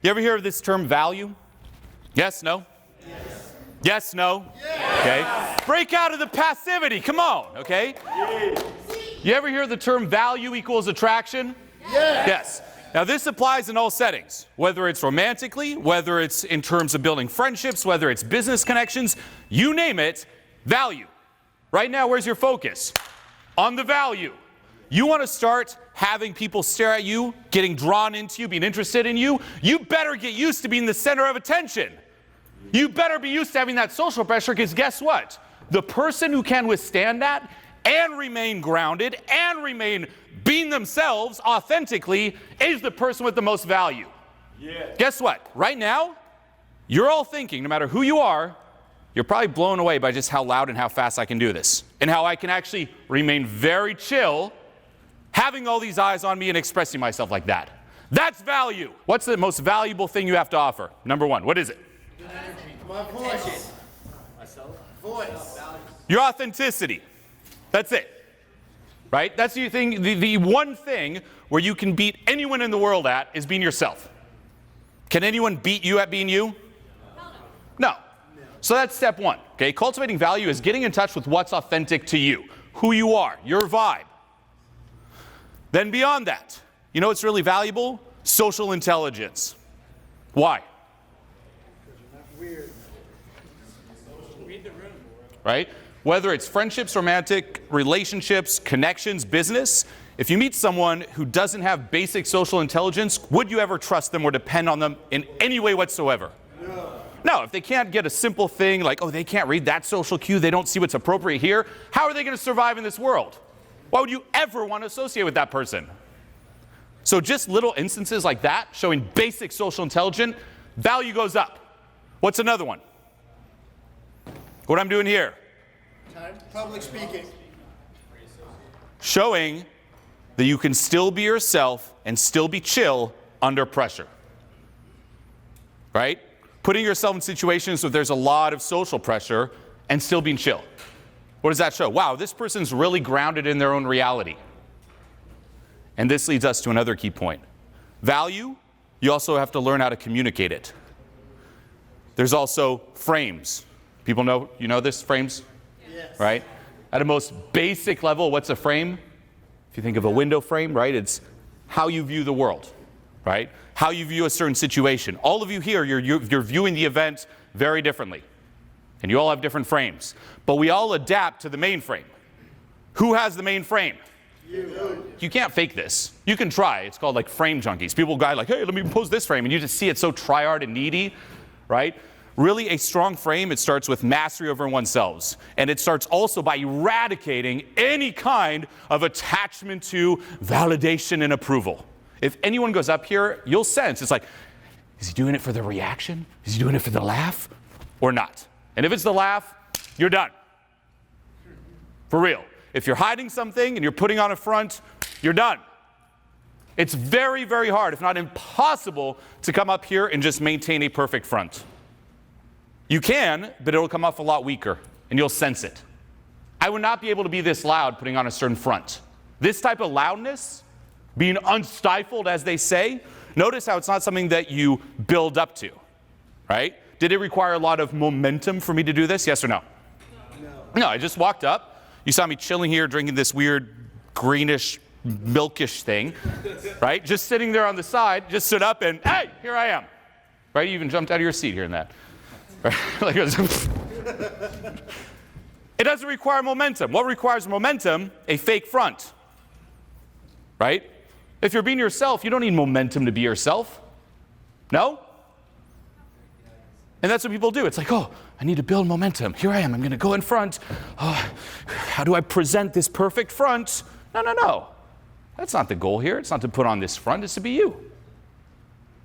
You ever hear of this term value? Yes, no? Yes. Yes, no? Yes. Okay. Break out of the passivity. Come on, okay? Yes. You ever hear the term value equals attraction? Yes. Yes. Now this applies in all settings, whether it's romantically, whether it's in terms of building friendships, whether it's business connections, you name it, value. Right now, where's your focus? On the value. You want to start having people stare at you, getting drawn into you, being interested in you, you better get used to being the center of attention. You better be used to having that social pressure, because guess what? The person who can withstand that and remain grounded and remain being themselves authentically is the person with the most value. Yes. Guess what? Right now, you're all thinking, no matter who you are, you're probably blown away by just how loud and how fast I can do this, and how I can actually remain very chill, having all these eyes on me and expressing myself like that. That's value. What's the most valuable thing you have to offer? Number one, what is it? My voice. Myself. Voice. Your authenticity. That's it. Right? That's the thing. The one thing where you can beat anyone in the world at is being yourself. Can anyone beat you at being you? No. So that's step one. Okay? Cultivating value is getting in touch with what's authentic to you, who you are, your vibe. Then beyond that, you know what's really valuable? Social intelligence. Why? Right? Whether it's friendships, romantic relationships, connections, business, if you meet someone who doesn't have basic social intelligence, would you ever trust them or depend on them in any way whatsoever? No. No, if they can't get a simple thing like, oh, they can't read that social cue, they don't see what's appropriate here, how are they going to survive in this world? Why would you ever want to associate with that person? So just little instances like that, showing basic social intelligence, value goes up. What's another one? What I'm doing here? Public speaking. Showing that you can still be yourself and still be chill under pressure. Right? Putting yourself in situations where there's a lot of social pressure and still being chill. What does that show? Wow, this person's really grounded in their own reality. And this leads us to another key point. Value, you also have to learn how to communicate it. There's also frames. People know, you know this, frames? Yes. Right? At a most basic level, what's a frame? If you think of a window frame, right? It's how you view the world, right? How you view a certain situation. All of you here, you're viewing the event very differently. And you all have different frames. But we all adapt to the main frame. Who has the main frame? You can't fake this. You can try. It's called like frame junkies. People go like, hey, let me pose this frame. And you just see it so try-hard and needy, right? Really, a strong frame, it starts with mastery over oneself. And it starts also by eradicating any kind of attachment to validation and approval. If anyone goes up here, you'll sense, it's like, is he doing it for the reaction? Is he doing it for the laugh? Or not? And if it's the laugh, you're done. For real. If you're hiding something and you're putting on a front, you're done. It's very, very hard, if not impossible, to come up here and just maintain a perfect front. You can, but it'll come off a lot weaker, and you'll sense it. I would not be able to be this loud putting on a certain front. This type of loudness, being unstifled, as they say, notice how it's not something that you build up to, right? Did it require a lot of momentum for me to do this? Yes or no? No, I just walked up. You saw me chilling here, drinking this weird greenish, milkish thing, right? Just sitting there on the side, just stood up and, hey, here I am. Right? You even jumped out of your seat here in that. Right? Like it doesn't require momentum. What requires momentum? A fake front. Right? If you're being yourself, you don't need momentum to be yourself. No? And that's what people do. It's like, oh, I need to build momentum. Here I am. I'm going to go in front. Oh, how do I present this perfect front? No. That's not the goal here. It's not to put on this front. It's to be you.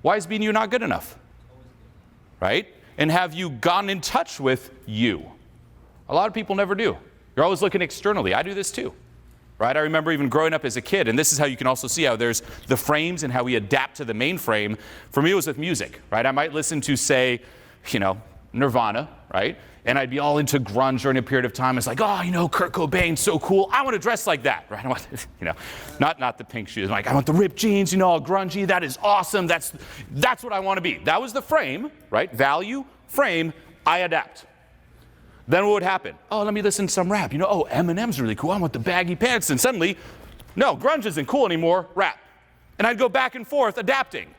Why is being you not good enough? Right? And have you gotten in touch with you? A lot of people never do. You're always looking externally. I do this too. Right? I remember even growing up as a kid, and this is how you can also see how there's the frames and how we adapt to the main frame. For me, it was with music. Right? I might listen to, say, Nirvana, right? And I'd be all into grunge during a period of time. It's like, oh, you know, Kurt Cobain's so cool. I want to dress like that, right? I want, you know, not the pink shoes. I'm like, I want the ripped jeans, you know, all grungy. That is awesome. That's what I want to be. That was the frame, right? Value, frame, I adapt. Then what would happen? Oh, let me listen to some rap. You know, oh, Eminem's really cool. I want the baggy pants. And suddenly, no, grunge isn't cool anymore, rap. And I'd go back and forth adapting.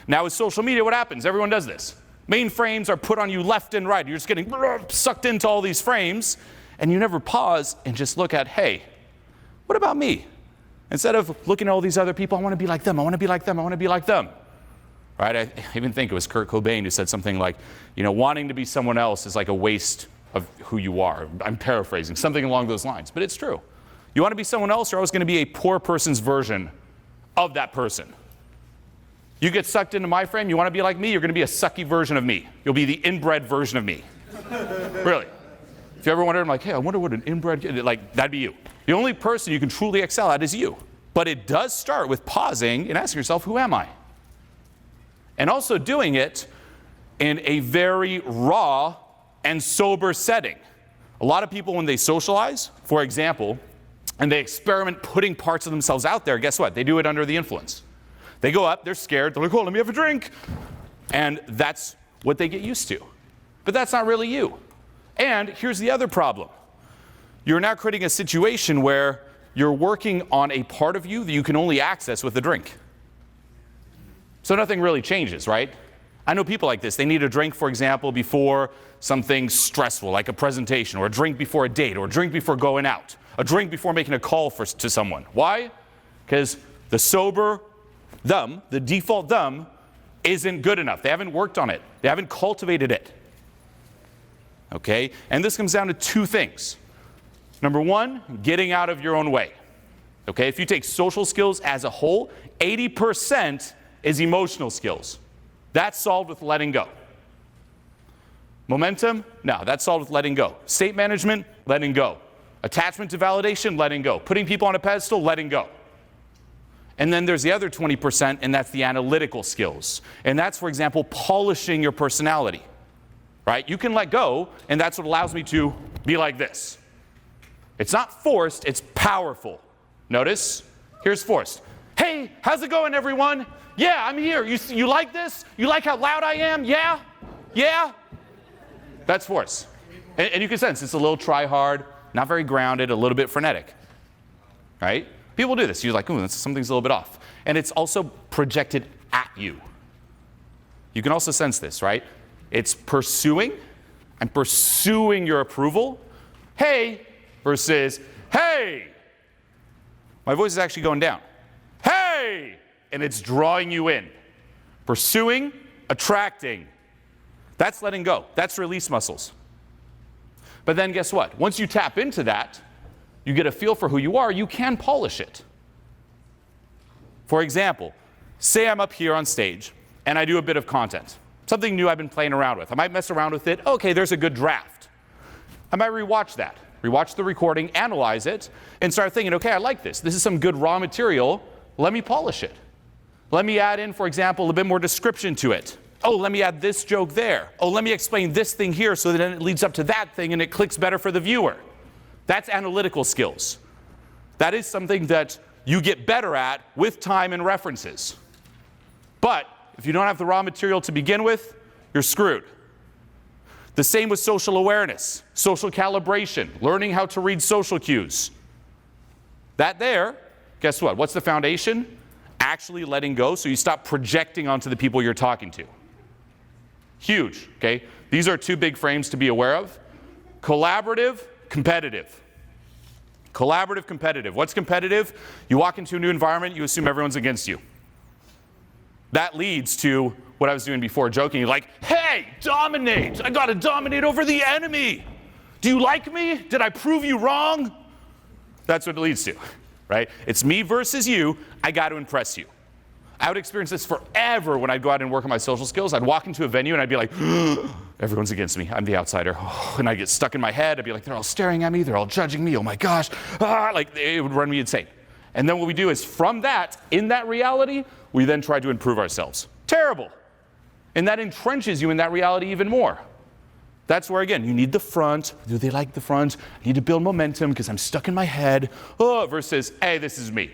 Now with social media, what happens? Everyone does this. Main frames are put on you left and right. You're just getting sucked into all these frames, and you never pause and just look at, hey, what about me? Instead of looking at all these other people, I want to be like them, I want to be like them, I want to be like them. Right? I even think it was Kurt Cobain who said something like, you know, wanting to be someone else is like a waste of who you are. I'm paraphrasing, something along those lines, but it's true. You want to be someone else, you're always going to be a poor person's version of that person. You get sucked into my frame, you want to be like me, you're going to be a sucky version of me. You'll be the inbred version of me. Really. If you ever wondered, I'm like, hey, I wonder what an inbred, like, that'd be you. The only person you can truly excel at is you. But it does start with pausing and asking yourself, who am I? And also doing it in a very raw and sober setting. A lot of people, when they socialize, for example, and they experiment putting parts of themselves out there, guess what? They do it under the influence. They go up, they're scared, they're like, oh, let me have a drink. And that's what they get used to. But that's not really you. And here's the other problem. You're now creating a situation where you're working on a part of you that you can only access with a drink. So nothing really changes, right? I know people like this. They need a drink, for example, before something stressful, like a presentation, or a drink before a date, or a drink before going out, a drink before making a call to someone. Why? Because the sober them, the default them, isn't good enough. They haven't worked on it. They haven't cultivated it. Okay? And this comes down to two things. Number one, getting out of your own way. Okay? If you take social skills as a whole, 80% is emotional skills. That's solved with letting go. Momentum? No, that's solved with letting go. State management? Letting go. Attachment to validation? Letting go. Putting people on a pedestal? Letting go. And then there's the other 20%, and that's the analytical skills. And that's, for example, polishing your personality. Right? You can let go, and that's what allows me to be like this. It's not forced, it's powerful. Notice? Here's forced. Hey, how's it going, everyone? Yeah, I'm here. You like this? You like how loud I am? Yeah? Yeah? That's force. And you can sense it's a little try-hard, not very grounded, a little bit frenetic. Right? People do this. You're like, ooh, something's a little bit off. And it's also projected at you. You can also sense this, right? It's pursuing. I'm pursuing your approval. Hey, versus, hey. My voice is actually going down. Hey! And it's drawing you in. Pursuing, attracting. That's letting go. That's release muscles. But then guess what? Once you tap into that, you get a feel for who you are, you can polish it. For example, say I'm up here on stage and I do a bit of content. Something new I've been playing around with. I might mess around with it. Okay, there's a good draft. I might rewatch that. Rewatch the recording, analyze it, and start thinking, okay, I like this. This is some good raw material. Let me polish it. Let me add in, for example, a bit more description to it. Oh, let me add this joke there. Oh, let me explain this thing here so that then it leads up to that thing and it clicks better for the viewer. That's analytical skills. That is something that you get better at with time and references. But if you don't have the raw material to begin with, you're screwed. The same with social awareness, social calibration, learning how to read social cues. That there, guess what? What's the foundation? Actually letting go so you stop projecting onto the people you're talking to. Huge, okay? These are two big frames to be aware of. Collaborative, competitive. Collaborative, competitive. What's competitive? You walk into a new environment, you assume everyone's against you. That leads to what I was doing before, joking, like, hey, dominate! I gotta dominate over the enemy! Do you like me? Did I prove you wrong? That's what it leads to, right? It's me versus you, I gotta impress you. I would experience this forever when I'd go out and work on my social skills. I'd walk into a venue and I'd be like, everyone's against me, I'm the outsider. And I'd get stuck in my head, I'd be like, they're all staring at me, they're all judging me, oh my gosh. Like, it would run me insane. And then what we do is from that, in that reality, we then try to improve ourselves. Terrible. And that entrenches you in that reality even more. That's where, again, you need the front. Do they like the front? I need to build momentum because I'm stuck in my head. Oh, versus, hey, this is me.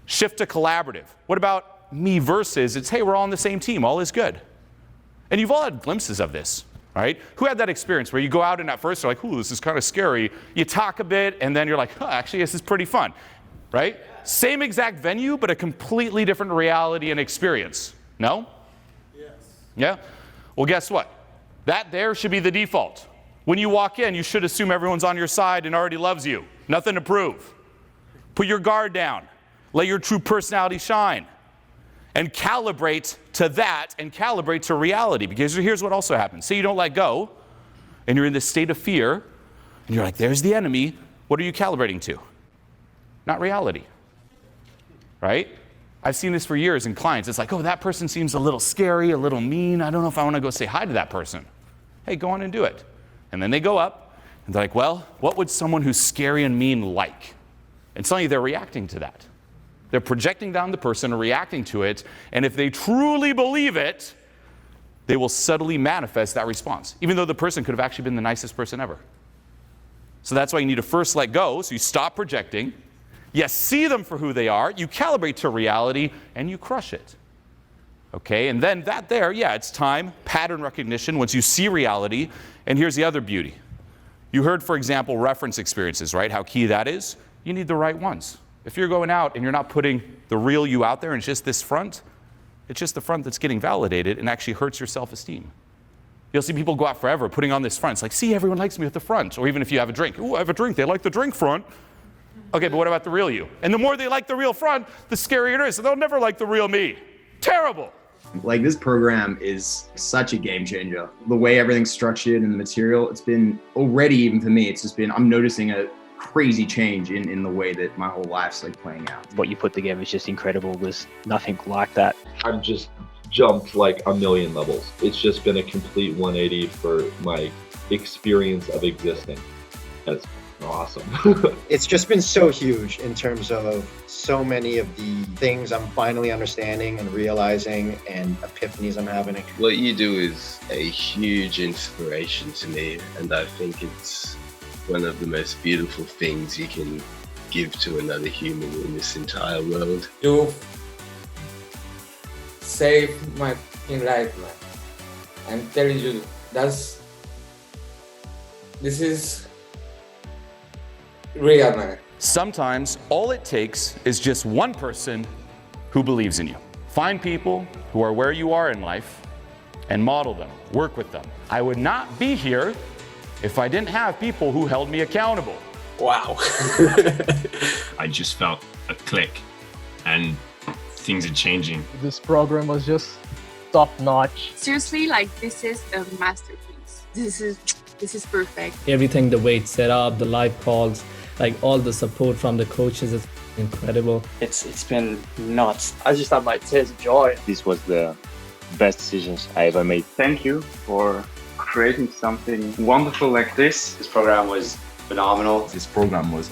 Shift to collaborative. What about me versus, it's, hey, we're all on the same team. All is good. And you've all had glimpses of this, right? Who had that experience where you go out and at first you're like, ooh, this is kind of scary. You talk a bit and then you're like, huh, actually, this is pretty fun, right? Same exact venue, but a completely different reality and experience. No? Yes. Yeah? Well, guess what? That there should be the default. When you walk in, you should assume everyone's on your side and already loves you. Nothing to prove. Put your guard down. Let your true personality shine. And calibrate to that and calibrate to reality. Because here's what also happens. Say you don't let go, and you're in this state of fear, and you're like, there's the enemy. What are you calibrating to? Not reality. Right? I've seen this for years in clients. It's like, oh, that person seems a little scary, a little mean. I don't know if I want to go say hi to that person. Hey, go on and do it. And then they go up, and they're like, well, what would someone who's scary and mean like? And suddenly they're reacting to that. They're projecting down the person and reacting to it, and if they truly believe it, they will subtly manifest that response, even though the person could have actually been the nicest person ever. So that's why you need to first let go, so you stop projecting. You see them for who they are, you calibrate to reality, and you crush it. Okay, and then that there, yeah, it's time, pattern recognition, once you see reality, and here's the other beauty. You heard, for example, reference experiences, right? How key that is? You need the right ones. If you're going out and you're not putting the real you out there and it's just this front, it's just the front that's getting validated and actually hurts your self-esteem. You'll see people go out forever putting on this front. It's like, see, everyone likes me with the front. Or even if you have a drink. Ooh, I have a drink. They like the drink front. Okay, but what about the real you? And the more they like the real front, the scarier it is. So they'll never like the real me. Terrible. Like, this program is such a game changer. The way everything's structured and the material, it's been already, even for me, it's just been, I'm noticing a crazy change in the way that my whole life's like playing out. What you put together is just incredible. There's nothing like that. I've just jumped like a million levels. It's just been a complete 180 for my experience of existing. That's awesome. It's just been so huge in terms of so many of the things I'm finally understanding and realizing and epiphanies I'm having. What you do is a huge inspiration to me, and I think it's one of the most beautiful things you can give to another human in this entire world. You saved my life, man. I'm telling you, this is real, man. Sometimes all it takes is just one person who believes in you. Find people who are where you are in life and model them, work with them. I would not be here if I didn't have people who held me accountable. Wow. I just felt a click and things are changing. This program was just top notch. Seriously, like, this is a masterpiece. This is perfect. Everything, the way it's set up, the live calls, like all the support from the coaches is incredible. It's been nuts. I just had my tears of joy. This was the best decisions I ever made. Thank you for creating something wonderful like this. This program was phenomenal. This program was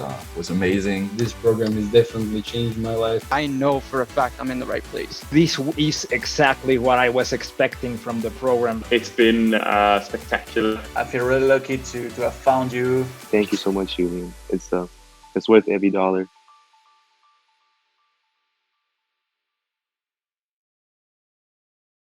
amazing. This program has definitely changed my life. I know for a fact I'm in the right place. This is exactly what I was expecting from the program. It's been spectacular. I feel really lucky to have found you. Thank you so much, Julien. It's worth every dollar.